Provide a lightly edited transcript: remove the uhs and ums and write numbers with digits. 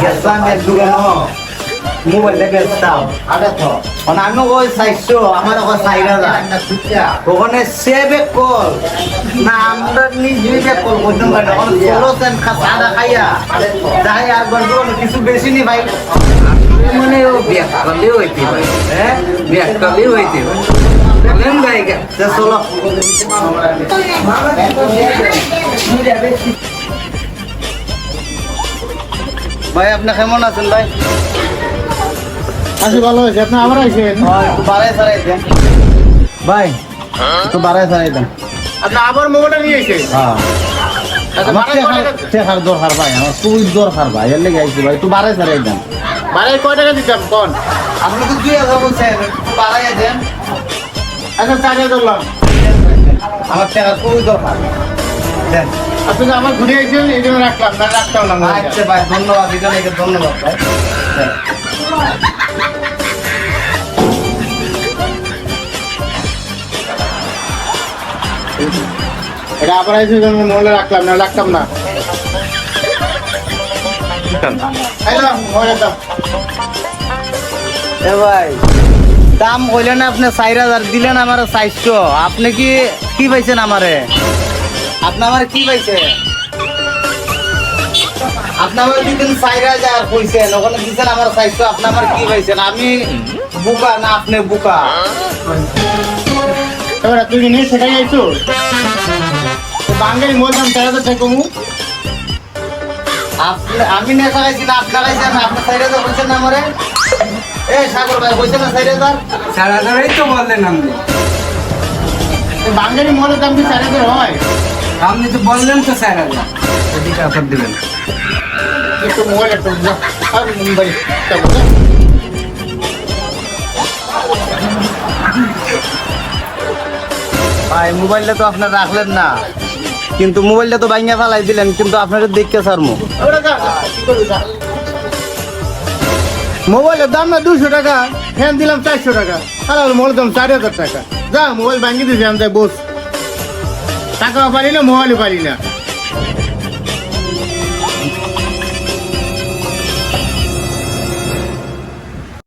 গেছলাম এক দোকানো মোবাইলটা গেছতাম আমি ওই চাইছো আমার ওখানে চাইরা ওখানে সে বেক কল না আমরা নিজেই বেক কল করতে পারি ওখানে চলোছেন সাদা খাইয়া যাই আর বন্ধু কিছু বেশি নি ভাই মানে ও ব্যাক করলেও হইতে পারে, হ্যাঁ ব্যাক করলেও হইতে পারে। বলেন ভাই চলো ভাই আপনি কেমন আছেন ভাই? আছি ভালো হয়েছে। আপনি আবার আইছেন? একটু বাড়াই সারাই দেন ভাই, একটু বাড়াই সারাই দেন। আপনি আবার মোবাইলটা নিয়ে এসেছেন? হ্যাঁ আচ্ছা, আমার বাড়াই কয় টাকা? টেকার দরকার ভাই, আমার খুবই দরকার ভাই, এর লেগে আইছি ভাই, একটু বাড়াই সারাই দেন। বাড়াই কয় টাকা দিতাম কোন? আপনি তো 2000 বলছেন, একটু বাড়াই দেন। আচ্ছা 4000 ধরলাম। আমার টেকার খুবই দরকার দেন। আপনি তো আমার ঘুরে আইছেন এই জন্য রাখলাম, না রাখতাম না মোবাইলটা। আচ্ছা ভাই, ধন্যবাদ, এটা লেগে ধন্যবাদ ভাই দেন। এটা আবার আইছে এই জন্য মোবাইলটা রাখলাম, না রাখতাম না। এই নাও, মোবাইলের দাম। এ ভাই, দাম কইলেন আপনি 4000 দিলেন আমার 400, আপনি কি পাইছেন আমারে? আপনি আমার কি পাইছেন? আপনি আমার দিতেন 4000 কইছেন, ওখানে দিছেন আমার 400, আপনি আমার কি পাইছেন? আমি বুকা না আপনি বুকা? এবার তুই কি নিয়ে সেটাই আইছো? বাঙালি মোবাইল দাম 4000 টাকা কমু। আমি নেশা খাইছি না আপনি খাইছেন? আপনি 4000 কইছেন না আমারে? এ সাগর ভাই কইছেন না 4000? 4000 তো বললেন আপনি। বাঙালি মোবাইলের দাম কি 4000 হয়? আপনি তো বললেন তো 4000, এদিকে অফার দিবেন। একটু মোবাইল একটু দাও। আর মুম্বাই চলো না। ভাই মোবাইলটা তো আপনার রাখলেন না, কিন্তু মোবাইলটা তো ভাঙিয়া ফেলাই দিলেন, কিন্তু আপনারা দেখতে ছাড়মু। ওটা যা, কি করবি যা। মোবাইলের দাম না 200 টাকা, ফ্যান দিলাম 400 টাকা, আর মোবাইলের দাম 4000 টাকা। যা মোবাইল ভাঙিয়ে দিয়েছি আমি, তাই বস। টাকাও পারি না, মোবাইলও পারি না।